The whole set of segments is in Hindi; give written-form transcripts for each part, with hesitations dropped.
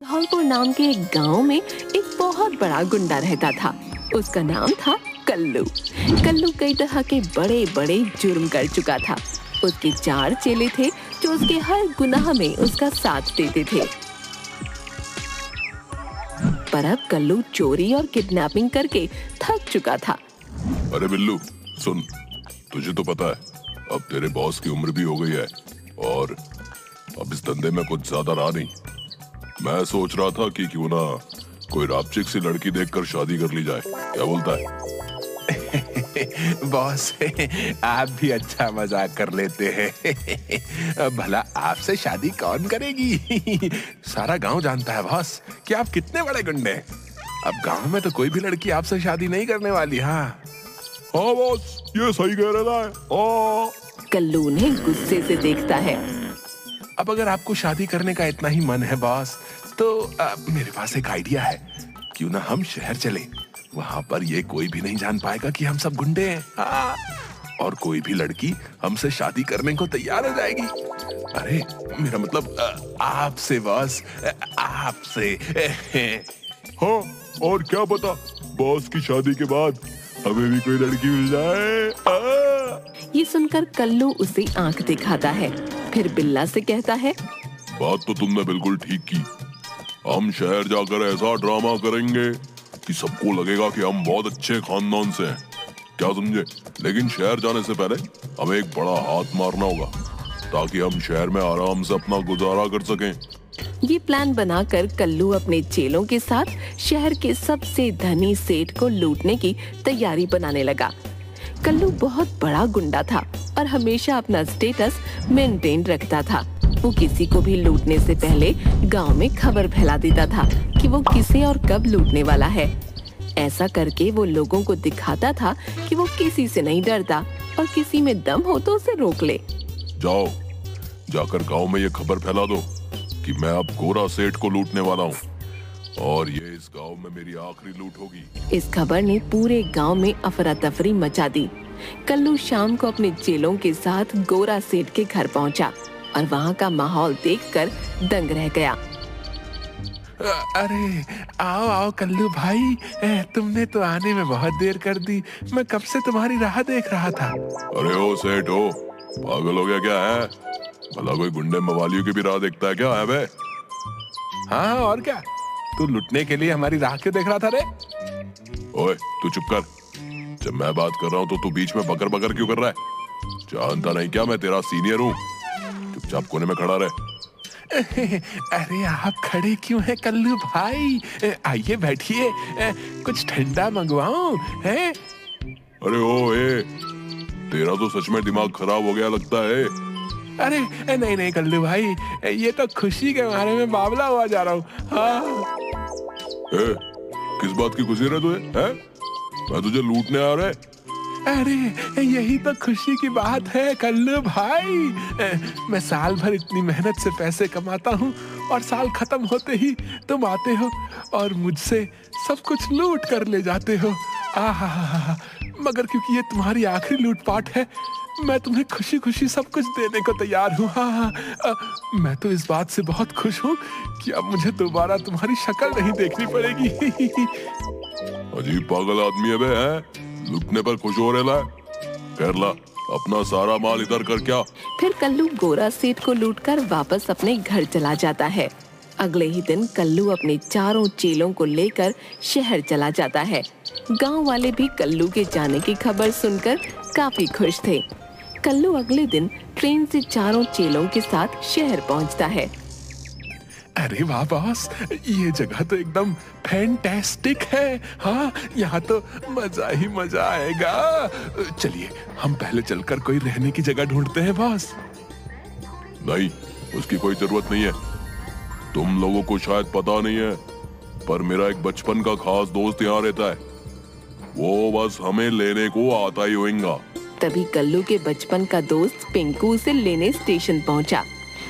धौलपुर नाम के एक गांव में एक बहुत बड़ा गुंडा रहता था। उसका नाम था कल्लू। कल्लू कई तरह के बड़े बड़े जुर्म कर चुका था। उसके 4 चेले थे जो उसके हर गुनाह में उसका साथ देते थे। पर अब कल्लू चोरी और किडनैपिंग करके थक चुका था। अरे बिल्लू सुन, तुझे तो पता है अब तेरे बॉस की उम्र भी हो गई है और अब इस धंधे में कुछ ज्यादा रहा नहीं। मैं सोच रहा था कि क्यों ना कोई रापचिक सी लड़की देखकर शादी कर ली जाए, क्या बोलता है? बॉस आप भी अच्छा मजाक कर लेते हैं। भला आपसे शादी कौन करेगी? सारा गांव जानता है बॉस कि आप कितने बड़े गुंडे हैं। अब गांव में तो कोई भी लड़की आपसे शादी नहीं करने वाली। हाँ बॉस ये सही कह रहा है। कल्लू उन्हें गुस्से से देखता है। अब अगर आपको शादी करने का इतना ही मन है बॉस, तो मेरे पास एक आइडिया है। क्यों ना हम शहर चले, वहां पर ये कोई भी नहीं जान पाएगा कि हम सब गुंडे हैं। हाँ। और कोई भी लड़की हमसे शादी करने को तैयार हो जाएगी। अरे मेरा मतलब आपसे बॉस, आपसे। हाँ, और क्या पता बॉस की शादी के बाद हमें भी कोई लड़की मिल जाए। ये सुनकर कल्लू उसे आंख दिखाता है, फिर बिल्ला से कहता है, बात तो तुमने बिल्कुल ठीक की। हम शहर जाकर ऐसा ड्रामा करेंगे कि सबको लगेगा कि हम बहुत अच्छे खानदान से हैं, क्या समझे? लेकिन शहर जाने से पहले हमें एक बड़ा हाथ मारना होगा ताकि हम शहर में आराम से अपना गुजारा कर सकें। ये प्लान बनाकर कल्लू अपने चेलों के साथ शहर के सबसे धनी सेठ को लूटने की तैयारी बनाने लगा। कल्लू बहुत बड़ा गुंडा था और हमेशा अपना स्टेटस मेंटेन रखता था। वो किसी को भी लूटने से पहले गांव में खबर फैला देता था कि वो किसे और कब लूटने वाला है। ऐसा करके वो लोगों को दिखाता था कि वो किसी से नहीं डरता और किसी में दम हो तो उसे रोक ले। जाओ, जाकर गांव में ये खबर फैला दो कि मैं अब गोरा सेठ को लूटने वाला हूँ और ये इस गांव में मेरी आखिरी लूट होगी। इस खबर ने पूरे गांव में अफरा तफरी मचा दी। कल्लू शाम को अपने चेलों के साथ गोरा सेठ के घर पहुंचा और वहां का माहौल देखकर दंग रह गया। अरे आओ आओ कल्लू भाई, तुमने तो आने में बहुत देर कर दी। मैं कब से तुम्हारी राह देख रहा था। अरे ओ सेठ हो, पागल हो गया क्या है? भला कोई गुंडे मवालियों की भी राह देखता है क्या है बे? हाँ और क्या, तू लुटने के लिए हमारी राह क्यों देख रहा था रे? ओए तू चुप कर, जब मैं बात कर रहा हूँ तो तू बीच में बकर बकर क्यों कर रहा है? जानता नहीं क्या मैं तेरा सीनियर हूँ? चुपचाप कोने में खड़ा रहे। अरे आप खड़े क्यों हैं कल्लू भाई? आइए बैठिए, कुछ ठंडा मंगवाऊं है? अरे ओ ए, तेरा तो सच में दिमाग खराब हो गया लगता है। अरे नहीं नहीं कल्लू भाई, ये तो खुशी के मारे में बावला हुआ जा रहा हूँ। हाँ। किस बात की खुशी रहे तुझे? हैं? मैं तुझे लूटने आ रहा है? अरे यही तो खुशी की बात है कल्लू भाई। मैं साल भर इतनी मेहनत से पैसे कमाता हूँ और साल खत्म होते ही तुम आते हो और मुझसे सब कुछ लूट कर ले जाते हो। आहा, मगर क्योंकि ये तुम्हारी आखिरी लूटपाट है, मैं तुम्हें खुशी खुशी सब कुछ देने को तैयार हूँ। हाँ, मैं तो इस बात से बहुत खुश हूँ कि अब मुझे दोबारा तुम्हारी शक्ल नहीं देखनी पड़ेगी। अजीब पागल आदमी है बे, हैं? लूटने पर खुश हो रहा है? कर ला अपना सारा माल इधर कर। क्या? फिर कल्लू गोरा सेठ को लूटकर वापस अपने घर चला जाता है। अगले ही दिन कल्लू अपने चारों चेलों को लेकर शहर चला जाता है। गांव वाले भी कल्लू के जाने की खबर सुनकर काफी खुश थे। कल्लू अगले दिन ट्रेन से चारों चेलों के साथ शहर पहुंचता है। अरे वाह बॉस, ये जगह तो एकदम फैंटास्टिक है। हाँ, यहाँ तो मजा ही मजा आएगा। चलिए हम पहले चलकर कोई रहने की जगह ढूंढते हैं बॉस। नहीं, उसकी कोई जरूरत नहीं है। तुम लोगों को शायद पता नहीं है, पर मेरा एक बचपन का खास दोस्त यहाँ रहता है। वो बस हमें लेने को आता ही होगा। तभी कल्लू के बचपन का दोस्त पिंकू उसे लेने स्टेशन पहुंचा।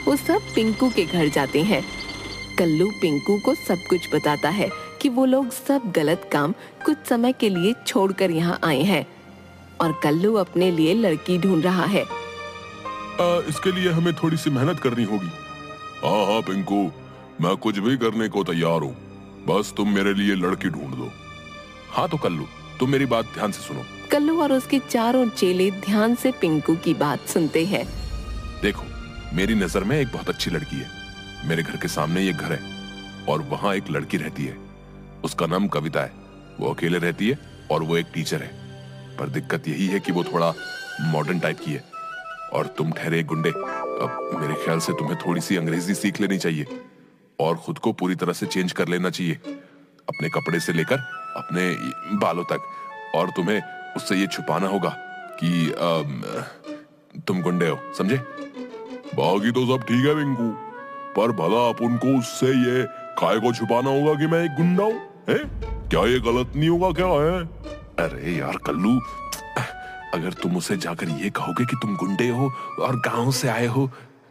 वो सब पिंकू के घर जाते हैं। कल्लू पिंकू को सब कुछ बताता है कि वो लोग सब गलत काम कुछ समय के लिए छोड़कर यहाँ आए हैं और कल्लू अपने लिए लड़की ढूंढ रहा है। इसके लिए हमें थोड़ी सी मेहनत करनी होगी। हाँ हाँ पिंकू, मैं कुछ भी करने को तैयार हूँ, बस तुम मेरे लिए लड़की ढूंढ दो। हाँ तो कल्लू, तुम मेरी बात ध्यान से सुनो। कल्लू और उसके चारों चेले ध्यान से पिंकू की बात सुनते हैं। देखो, मेरी नजर में एक बहुत अच्छी लड़की है। मेरे घर के सामने ये घर है और वहाँ एक लड़की रहती है। उसका नाम कविता है। वो अकेले रहती है और वो एक टीचर है। पर दिक्कत यही है कि वो थोड़ा मॉडर्न टाइप की है और तुम ठहरे एक गुंडे। अब मेरे ख्याल से तुम्हें थोड़ी सी अंग्रेजी सीख लेनी चाहिए और खुद को पूरी तरह से चेंज कर लेना चाहिए, अपने कपड़े से लेकर अपने बालों तक। और तुम्हें उससे ये छुपाना होगा कि तुम गुंडे हो, समझे? बाकी तो सब ठीक है पिंकू, पर भला अपन को उससे ये काय को छुपाना होगा कि मैं एक गुंडा हूँ? क्या ये गलत नहीं होगा क्या है? अरे यार कल्लू, अगर तुम उसे जाकर ये कहोगे कि तुम गुंडे हो और गांव से आए हो,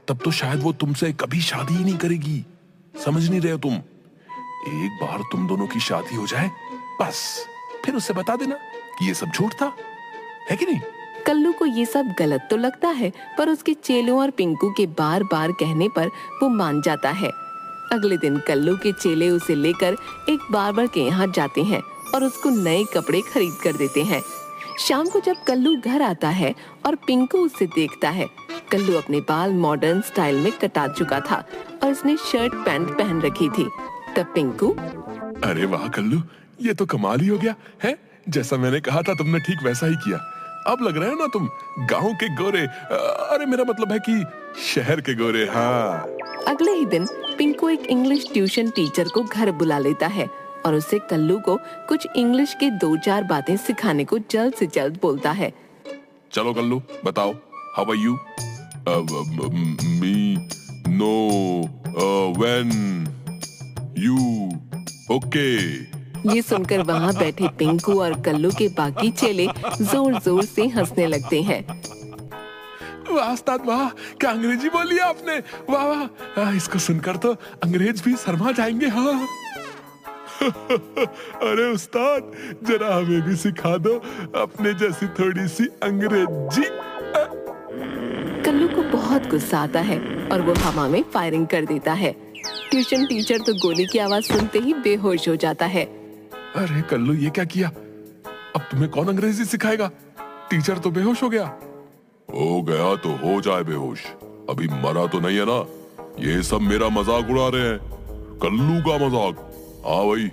तब तो शायद वो तुमसे कभी शादी ही नहीं करेगी। समझ नहीं रहे हो तुम? एक बार तुम दोनों की शादी हो जाए, बस फिर उसे बता देना कि ये सब झूठ था, है कि नहीं? कल्लू को ये सब गलत तो लगता है, पर उसके चेलों और पिंकू के बार बार कहने पर वो मान जाता है। अगले दिन कल्लू के चेले उसे लेकर एक बार्बर के यहाँ जाते हैं और उसको नए कपड़े खरीद कर देते हैं। शाम को जब कल्लू घर आता है और पिंकू उसे देखता है, कल्लू अपने बाल मॉडर्न स्टाइल में कटा चुका था और उसने शर्ट पैंट पहन रखी थी। तब पिंकू, अरे वाह कल्लू, ये तो कमाल ही हो गया है। जैसा मैंने कहा था तुमने ठीक वैसा ही किया। अब लग रहा है ना तुम गांव के गोरे, अरे मेरा मतलब है कि शहर के गोरे। हाँ। अगले ही दिन पिंकू एक इंग्लिश ट्यूशन टीचर को घर बुला लेता है और उससे कल्लू को कुछ इंग्लिश के 2-4 बातें सिखाने को जल्द से जल्द बोलता है। चलो कल्लू, बताओ, how are you? Me no when you okay. ये सुनकर वहाँ बैठे पिंकू और कल्लू के बाकी चेले जोर जोर से हंसने लगते हैं। वाह उस्ताद वाह, क्या अंग्रेजी बोली आपने, वाह वाह। इसको सुनकर तो अंग्रेज भी शर्मा जाएंगे। हाँ। अरे उस्ताद, जरा हमें भी सिखा दो अपने जैसी थोड़ी सी अंग्रेजी। कल्लू को बहुत गुस्सा आता है और वो हवा में फायरिंग कर देता है। ट्यूशन टीचर तो गोली की आवाज सुनते ही बेहोश हो जाता है। अरे कल्लू, ये क्या किया? अब तुम्हें कौन अंग्रेजी सिखाएगा? टीचर तो बेहोश हो गया। हो गया तो हो जाए बेहोश, अभी मरा तो नहीं है ना। ये सब मेरा मजाक उड़ा रहे हैं, कल्लू का मजाक। हाँ भाई,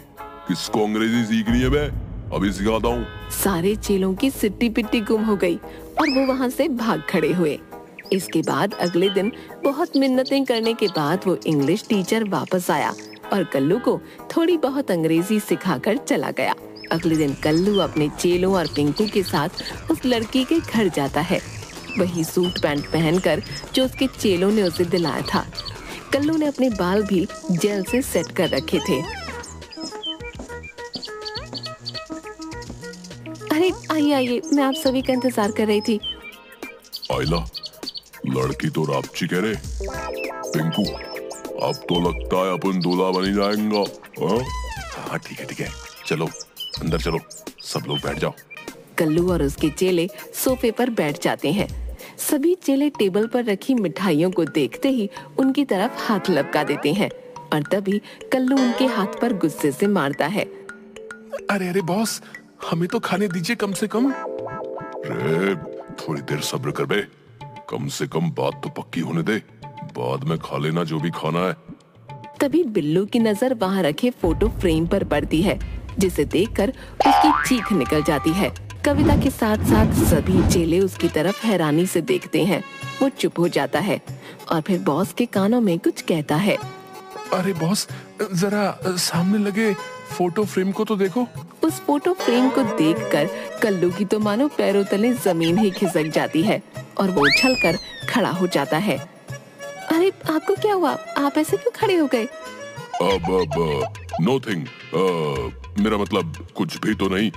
किसको अंग्रेजी सीखनी है? मैं अभी सिखाता हूँ। सारे चेलों की सिट्टी पिट्टी गुम हो गई और वो वहाँ से भाग खड़े हुए। इसके बाद अगले दिन बहुत मिन्नतें करने के बाद वो इंग्लिश टीचर वापस आया और कल्लू को थोड़ी बहुत अंग्रेजी सिखाकर चला गया। अगले दिन कल्लू अपने चेलों और पिंकू के साथ उस लड़की के घर जाता है, वही सूट पैंट पहनकर जो उसके चेलों ने उसे दिलाया था। कल्लू ने अपने बाल भी जेल से सेट कर रखे थे। अरे आइए आइए, मैं आप सभी का इंतजार कर रही थी। आइला, लड़की तो रापची कह रहे। पिंकू, अब तो लगता है अपन दूल्हा बनी जाएंगा। हाँ ठीक है, चलो अंदर चलो, सब लोग बैठ जाओ। कल्लू और उसके चेले सोफे पर बैठ जाते हैं। सभी चेले टेबल पर रखी मिठाइयों को देखते ही उनकी तरफ हाथ लपका देते हैं और तभी कल्लू उनके हाथ पर गुस्से से मारता है। अरे बॉस, हमें तो खाने दीजिए कम से कम। रे, थोड़ी देर सब्र कर बे, कम से कम बात तो पक्की होने दे, बाद में खा लेना जो भी खाना है। तभी बिल्लू की नजर वहाँ रखे फोटो फ्रेम पर पड़ती है, जिसे देखकर उसकी चीख निकल जाती है। कविता के साथ साथ सभी चेले उसकी तरफ हैरानी से देखते हैं। वो चुप हो जाता है और फिर बॉस के कानों में कुछ कहता है। अरे बॉस, जरा सामने लगे फोटो फ्रेम को तो देखो। उस फोटो फ्रेम को देखकर कल्लू की तो मानो पैरों तले जमीन ही खिसक जाती है और वो उछलकर खड़ा हो जाता है। अरे आपको क्या हुआ? आप ऐसे क्यों खड़े हो गए? नोथिंग, मेरा मतलब कुछ भी तो नहीं।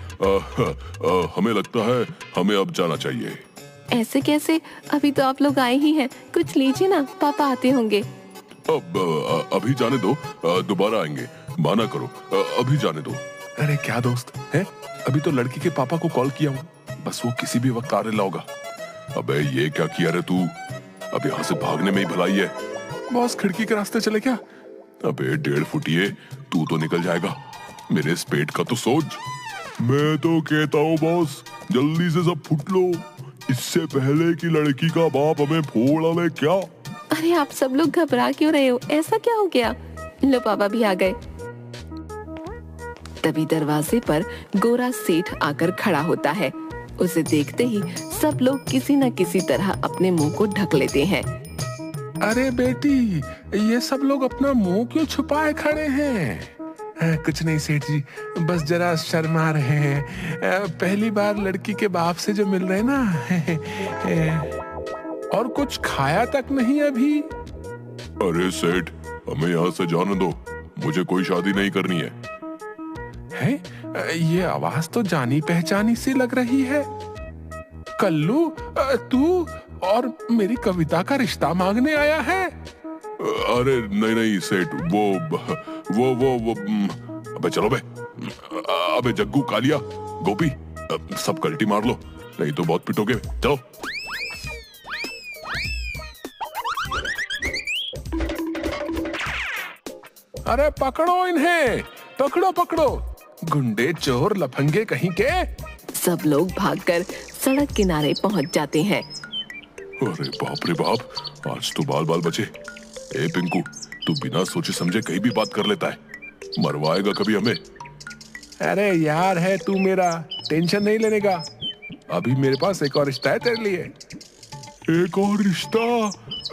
हमें लगता है हमें अब जाना चाहिए। ऐसे कैसे? अभी तो आप लोग आए ही हैं, कुछ लीजिए ना, पापा आते होंगे। अब अभी जाने दो, दोबारा आएंगे, माना करो, अभी जाने दो। अरे क्या दोस्त है, अभी तो लड़की के पापा को कॉल किया हूँ, बस वो किसी भी वक्त आने होगा। अबे ये क्या किया रे तू? अब यहाँ से भागने में ही भलाई है। बॉस खिड़की के रास्ते चले क्या? अबे 1.5 फुटिए, तू तो निकल जाएगा, मेरे इस पेट का तो सोच। मैं तो कहता हूँ बॉस, जल्दी से सब फुट लो, इससे पहले कि लड़की का बाप हमें फोड़ ले। क्या? अरे आप सब लोग घबरा क्यों रहे हो? ऐसा क्या हो गया? लो पापा भी आ गए। तभी दरवाजे पर गोरा सेठ आकर खड़ा होता है। उसे देखते ही सब लोग किसी न किसी तरह अपने मुंह को ढक लेते हैं। अरे बेटी, ये सब लोग अपना मुंह क्यों छुपाए खड़े हैं? कुछ नहीं सेठ जी, बस जरा शर्मा रहे हैं। पहली बार लड़की के बाप से जो मिल रहे हैं ना। और कुछ खाया तक नहीं अभी। अरे सेठ, हमें यहाँ से जाने दो, मुझे कोई शादी नहीं करनी है। ये आवाज तो जानी पहचानी सी लग रही है। कल्लू, तू और मेरी कविता का रिश्ता मांगने आया है? अरे नहीं सेठ, वो अबे चलो बे। अबे जग्गू, कालिया, गोपी, सब कल्टी मार लो, नहीं तो बहुत पिटोगे। चलो। अरे पकड़ो इन्हें, पकड़ो, गुंडे, चोर, लफंगे कहीं के। सब लोग भागकर सड़क किनारे पहुंच जाते हैं। अरे बाप रे बाप, आज तो बाल बचे। ए पिंकू, तू बिना सोचे समझे कहीं भी बात कर लेता है, मरवाएगा कभी हमें। अरे यार है तू मेरा, टेंशन नहीं लेने का। अभी मेरे पास एक और रिश्ता है तेरे लिए। एक और रिश्ता?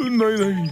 नहीं